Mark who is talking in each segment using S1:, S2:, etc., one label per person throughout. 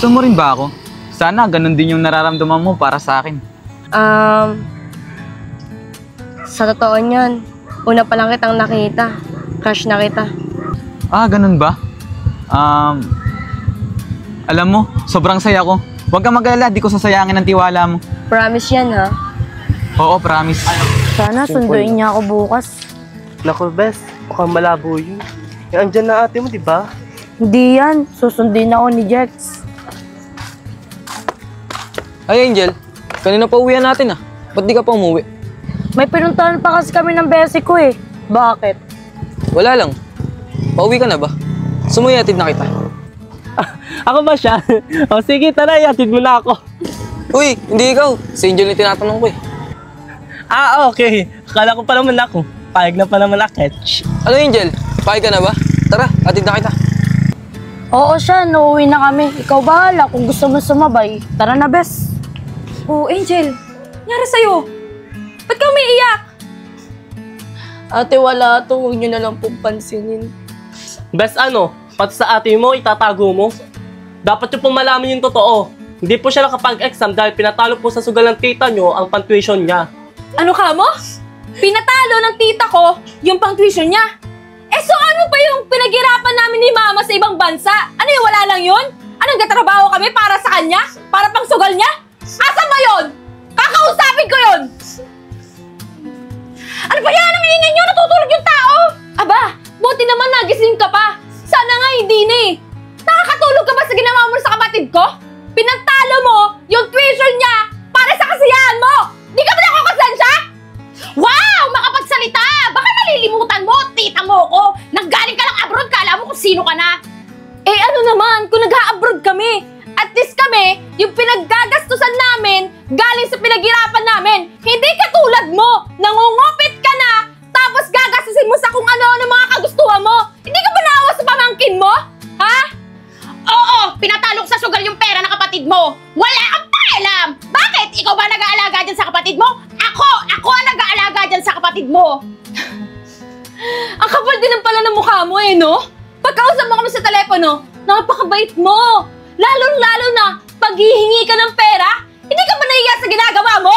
S1: Gusto mo rin ba ako? Sana ganun din yung nararamdaman mo para sa akin.
S2: Sa totoo niyan, una pa lang kitang nakita. Crush na kita.
S1: Ah, ganun ba? Alam mo, sobrang saya ko. Huwag kang mag-alala, di ko sasayangin ang tiwala mo.
S2: Promise yan, ha?
S1: Oo, promise.
S3: Sana sunduin niya ako bukas.
S4: Naku, Bes, mukhang malabo yun. Eh, andyan na ate mo, di ba?
S3: Hindi yan. Susundin ako ni Jex.
S5: Ay, Angel. Kanina pa uwihan natin ah. Ba't di ka pa umuwi?
S3: May pinuntahan pa kasi kami ng besi ko eh. Bakit?
S5: Wala lang. Pauwi ka na ba? Sumuyatid na kita.
S4: Ako ba siya? O sige, tara, yatid mo na ako.
S5: Uy, hindi ikaw. Si Angel yung tinatanong ko eh.
S4: Ah, okay. Akala ko pa naman ako. Payag na pa naman aketch.
S5: Ano, Angel? Payag ka na ba? Tara, atid na kita.
S3: Oo siya, nauwi na kami. Ikaw bahala kung gusto mo sumabay. Tara na, Bes.
S6: Oh, Angel. Nangyari sa'yo? Ba't ka umiiyak?
S3: Ate, wala to. Huwag niyo na lang pong pansinin.
S4: Bes, pati sa ate mo, itatago mo. Dapat yung pong malaman yung totoo. Hindi po siya nakapag-exam dahil pinatalo po sa sugal ng tita nyo ang pang-tuition niya.
S6: Ano ka mo? Pinatalo ng tita ko yung pang-tuition niya. Eh so ano pa yung pinaghirapan namin ni Mama sa ibang bansa? Ano yung wala lang yun? Anong gatrabaho kami para sa kanya? Para pang sugal niya? Asan ba yun? Kakausapin ko yun! Ano ba yan? Ang ingay nyo! Natutulog yung tao! Aba, buti naman nagising ka pa. Sana nga hindi na eh. Nakakatulog ka ba sa ginawa mo sa kapatid ko? Pinagtalo mo yung tuition niya para sa kasiyahan mo! Di ka ba nakakasensya? Wow! Makapagsalita! Baka nalilimutan mo, tita mo ko! Nanggaling ka lang abroad, kala mo kung sino ka na! Eh ano naman, kung nag-a-abroad kami, at least kami, yung pinaggagastusan namin, galing sa pinaghirapan namin. Hindi katulad mo, nangungupit ka na, tapos gagastusin mo sa kung ano-ano mga kagustuhan mo. Hindi ka ba naawa sa pamangkin mo? Ha? Oo, pinatalo ko sa sugal yung pera ng kapatid mo. Wala kang pakialam! Bakit? Ikaw ba nag-aalaga dyan sa kapatid mo? Ako ang nag-aalaga dyan sa kapatid mo. Ang kapal din pala ng mukha mo eh, no? Pagkausap mo kami sa telepono, napakabait mo. Lalo-lalo na pag hihingi ka ng pera, hindi ka ba nahihiya sa ginagawa mo?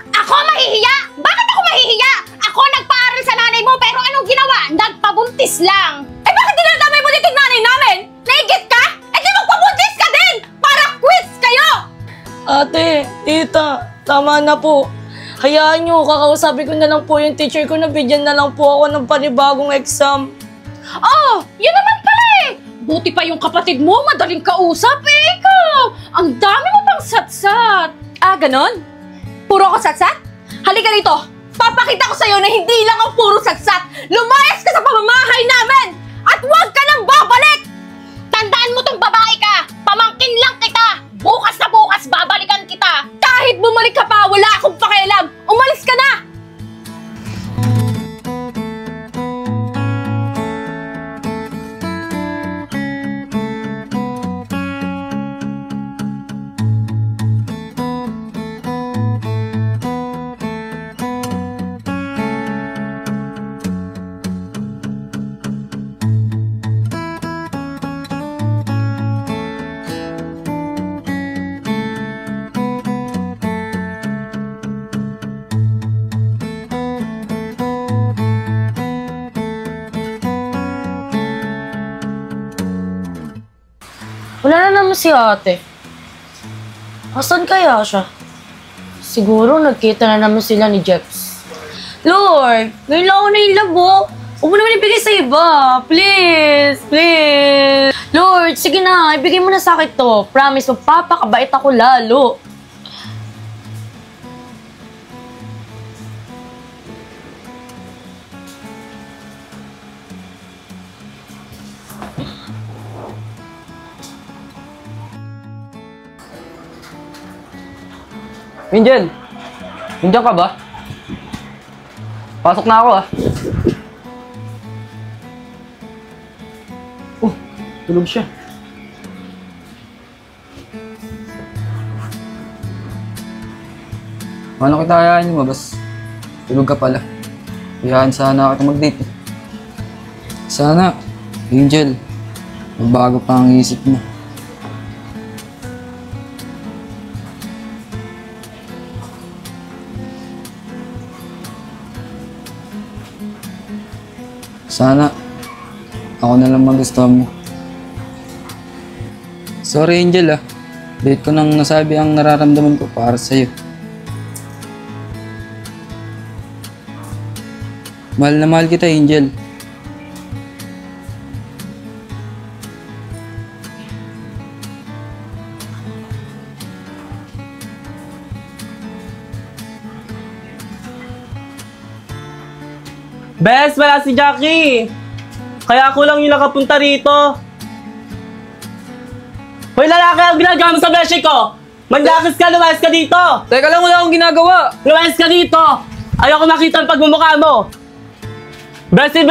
S6: Ako mahihiya? Bakit ako mahihiya? Ako nagpaaral sa nanay mo pero anong ginawa? Nagpabuntis lang. Eh bakit dinadamay mo dito yung nanay namin? Naigit ka? Eh di magpabuntis ka din! Para quits kayo!
S3: Ate, tita, tama na po. Hayaan nyo, kakausapin ko na lang po yung teacher ko na bigyan na lang po ako ng panibagong exam.
S6: Oh, yun naman pala eh! Buti pa yung kapatid mo, madaling kausap eh, ikaw! Ang dami mo pang satsat! Ah, ganon? Puro ko satsat? Halika rito! Papakita ko sa'yo na hindi lang ang puro satsat! Lumayas ka sa pamamahay namin! At huwag ka nang babalik! Tandaan mo tong babae ka! Pamangkin lang kita! Bukas na bukas, babalikan kita! Kahit bumalik ka pa, wala akong pakialam! Umalis ka na!
S3: Wala na naman si ate. Asan kaya siya? Siguro nagkita na naman sila ni Jex. Lord, ngayon lang ako nailabo. Huwag mo naman ibigay sa iba. Please, please. Lord, sige na, ibigay mo na sa akin to. Promise, magpapakabait ako lalo.
S5: Angel! Nandiyan ka ba? Pasok na ako ah. Oh, tulog siya. Paano kita hayaan yung mabas? Tulog ka pala. Hayaan sana kita mag-date. Sana, Angel, magbago pa ang isip mo. Sana ako na lang magustuhan mo. Sorry Angel ah. Late ko nang nasabi ang nararamdaman ko para sa'yo. Mahal na mahal kita, Angel.
S4: Bes, wala si Jackie. Kaya ako lang yung nakapunta rito. Hoy lalaki, ang ginagawa mo sa beshi ko? Manjakis ka, lumayas ka dito!
S5: Teka lang, wala akong ginagawa.
S4: Lumayas ka dito! Ayoko makita ang pagmumukha mo! Bessie,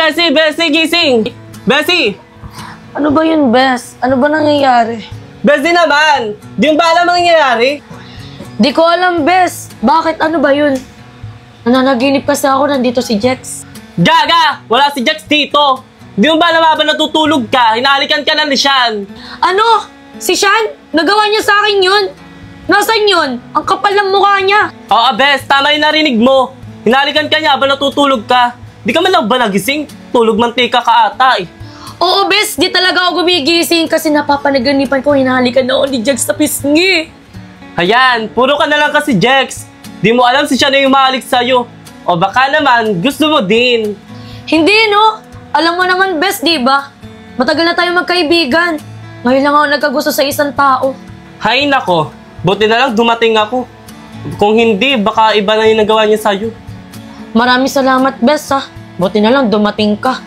S4: gising! Bessie!
S3: Ano ba yun, Bes? Ano ba nangyayari?
S4: Bessie naman! Di mo ba alam ang nangyayari?
S3: Di ko alam, Bes. Bakit? Ano ba yun? Nananaginip kasi ako, nandito si Jex.
S4: Gaga! Wala si Jax dito! Di mo ba alam habang natutulog ka? Hinahalikan ka na ni Sean!
S3: Ano? Si Sean? Nagawa niya sa akin yun? Nasaan yun? Ang kapal ng mukha niya.
S4: Oo, Bes, tama yung narinig mo. Hinahalikan ka niya habang natutulog ka. Di ka man lang ba nagising? Tulog mantika ka ata eh.
S3: Oo, Bes. Di talaga ako gumigising kasi napapanaganipan ko hinahalikan na ako ni Jex sa pisngi.
S4: Ayan, puro ka na lang kasi Jex. Di mo alam si Sean na yung mahalik sa'yo. O baka naman, gusto mo din.
S3: Hindi, no? Alam mo naman, Bes, di ba? Matagal na tayo magkaibigan. Ngayon lang ako nagkagusto sa isang tao.
S4: Hay nako, buti na lang dumating ako. Kung hindi, baka iba na yung nagawa niya sa'yo.
S3: Maraming salamat, Bes, ha. Buti na lang dumating ka.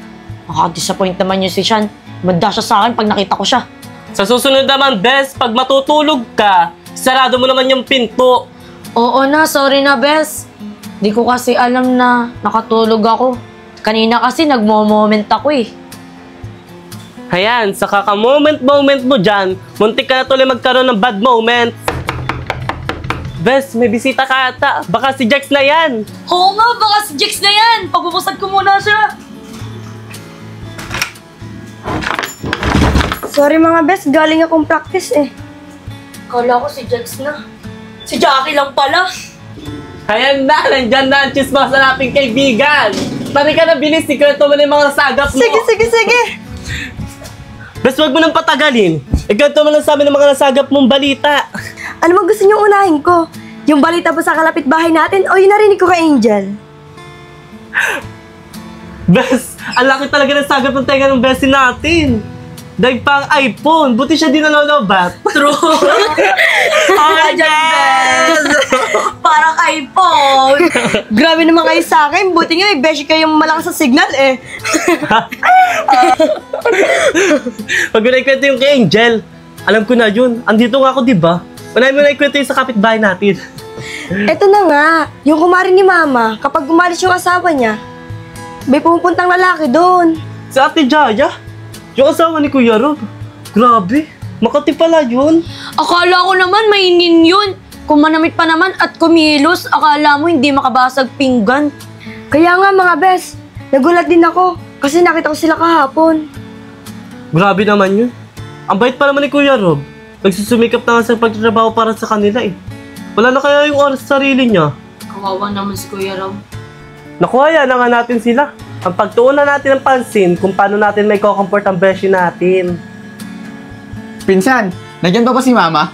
S3: Nakaka-disappoint naman yun si Sean. Manda siya sa akin pag nakita ko siya.
S4: Sa susunod naman, Bes, pag matutulog ka, sarado mo naman yung pinto.
S3: Oo na, sorry na, Bes. Di ko kasi alam na nakatulog ako. Kanina kasi nagmo-moment ako eh.
S4: Ayan, sa kaka-moment mo dyan, muntik ka na tuloy magkaroon ng bad moments. Bes, may bisita ka ata. Baka si Jex na yan.
S3: Oo nga, baka si Jex na yan. Pagbubusad ko muna siya.
S2: Sorry mga best, galing akong practice eh.
S3: Kala ko si Jex na. Si Jackie lang pala.
S4: Ayan na, nandyan na ang chismosa nating kaibigan. Tari ka na bilis, sikreto mo na yung mga sagap mo.
S2: Sige.
S4: Bes, wag mo nang patagalin. Ikanto mo lang sa amin ng mga nasagap mong balita.
S2: Ano mo gusto niyong unahin ko? Yung balita ba sa kalapit bahay natin o yung narinig ko kay Angel?
S4: Bes, ang laki talaga ng sagap ng tenga ng besin natin. Daig pa ang iPhone, buti siya di nalolobat.
S3: True.
S4: Oh, yes!
S3: Parang iPhone.
S2: Grabe naman kayo sa akin, buti nga may beshi kayong malakas sa signal eh.
S4: Pag mo naikwento yung kay Angel, alam ko na yun. Andito nga ako, di ba? Unahin mo naikwento yung sa kapitbahay natin.
S2: Eto na nga, yung kumari ni Mama, kapag umalis yung asawa niya, may pumupuntang lalaki doon.
S4: Sa Ate Jaya, yung asawa ni Kuya Rob. Grabe, Makati pala yun.
S3: Akala ko naman mainin yun. Kung manamit pa naman at kumilos, akala mo hindi makabasag pinggan.
S2: Kaya nga mga bes, nagulat din ako kasi nakita ko sila kahapon.
S4: Grabe naman yun. Ang bait pa naman ni Kuya Rob. Nagsusumikap na nga sa pagtatrabaho para sa kanila eh. Wala na kaya yung oras sa sarili niya.
S3: Kawawa naman si Kuya Rob.
S4: Nakuha na nga natin sila. Ang pagtuunan natin ng pansin kung paano natin may ko-comfort ang beshi natin.
S1: Pinsan, nandiyan ba si Mama?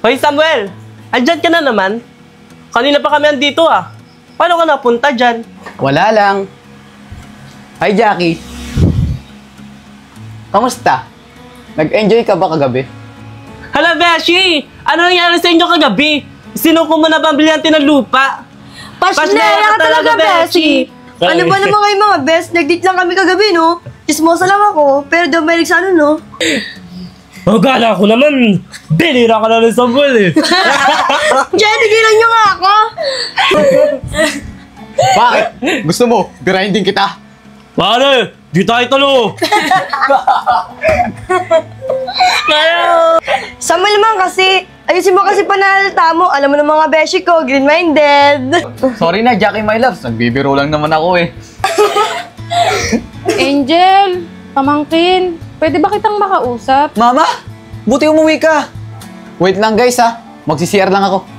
S4: Hoy Samuel, andyan ka na naman. Kanina pa kami andito ah. Paano ka napunta dyan?
S1: Wala lang. Hi Jackie. Kamusta? Nag-enjoy ka ba kagabi?
S4: Hala Beshi! Ano nangyari sa inyo kagabi? Sinuko mo na ba ang brilyante ng lupa?
S2: Pasnera ka talaga, Beshi! Ano ba naman kayo mga best? Nag-date lang kami kagabi, no? Chismosa lang ako, pero daw may sa ano, no?
S4: Kala ko naman, binira ka na ng Samuel eh.
S2: Diyan, tigilan niyo nga ako!
S1: Bakit? Gusto mo? Birahin din kita.
S4: Pare, di tayo talo.
S2: Samuel naman kasi, ayusin mo kasi panalita mo. Alam mo ng mga beshi ko, green-minded.
S1: Sorry na Jackie my loves, nagbibiro lang naman ako eh.
S6: Angel, pamangkin, pwede ba kitang makausap?
S1: Mama, buti umuwi ka. Wait lang guys ha, magsisiyar lang ako.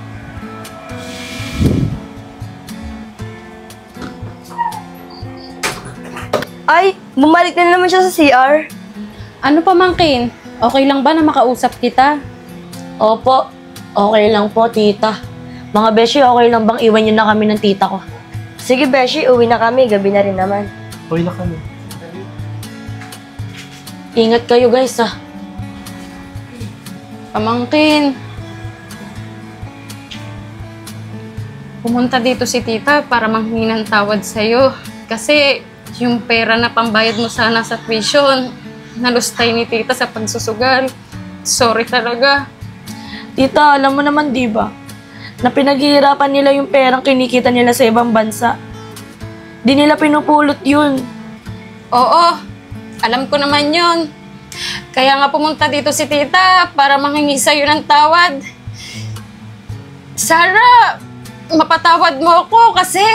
S2: Ay, bumalik na naman siya sa CR.
S6: Ano pamangkin? Okay lang ba na makausap kita?
S3: Opo, okay lang po, tita. Mga beshi, okay lang bang iwan niyo na kami ng tita ko?
S2: Sige, Beshi, uwi na kami. Gabi na rin naman.
S4: Uy na kami.
S3: Ingat kayo guys ah.
S6: Pamangkin. Pumunta dito si tita para manghingi ng tawad sa'yo. Kasi yung pera na pambayad mo sana sa tuition, nalustay ni tita sa pagsusugal. Sorry talaga.
S3: Tita, alam mo naman di ba? Na pinaghihirapan nila yung perang kinikita nila sa ibang bansa. Di nila pinupulot yun.
S6: Oo, alam ko naman yun. Kaya nga pumunta dito si tita para manghingi sa'yo ng tawad. Sarah, mapatawad mo ako kasi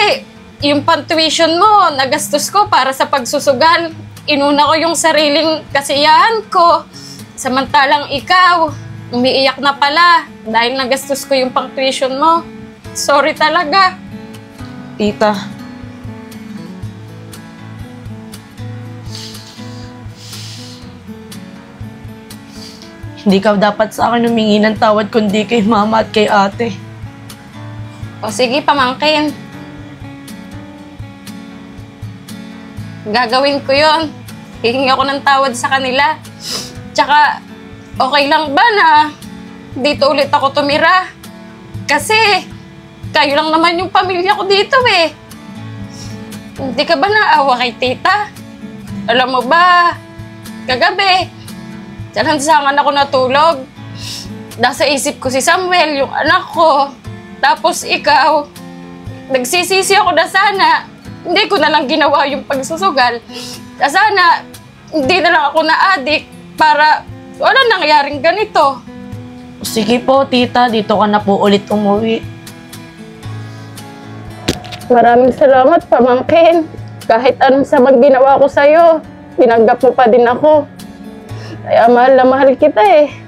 S6: yung pang-tuition mo, nagastos ko para sa pagsusugal. Inuna ko yung sariling kasiyahan ko. Samantalang ikaw, umiiyak na pala dahil nagastos ko yung pang-tuition mo. Sorry talaga.
S3: Tita. Hindi ka dapat sa akin humingi ng tawad kundi kay mama at kay ate.
S6: O sige, pamangkin. Gagawin ko yon. Hihingi ako ng tawad sa kanila. Tsaka, okay lang ba na dito ulit ako tumira? Kasi, kayo lang naman yung pamilya ko dito eh. Hindi ka ba naawa kay tita? Alam mo ba, kagabi, lansangan ako natulog. Nasa isip ko si Samuel, yung anak ko. Tapos ikaw, nagsisisi ako na sana hindi ko na lang ginawa yung pagsusugal. Na sana hindi na lang ako na-addict para wala nangyaring ganito.
S3: Sige po, tita. Dito ka na po ulit umuwi.
S6: Maraming salamat, pamangkin. Kahit anong samang ginawa ko sa'yo, tinanggap mo pa din ako. Kaya mahal na mahal kita eh.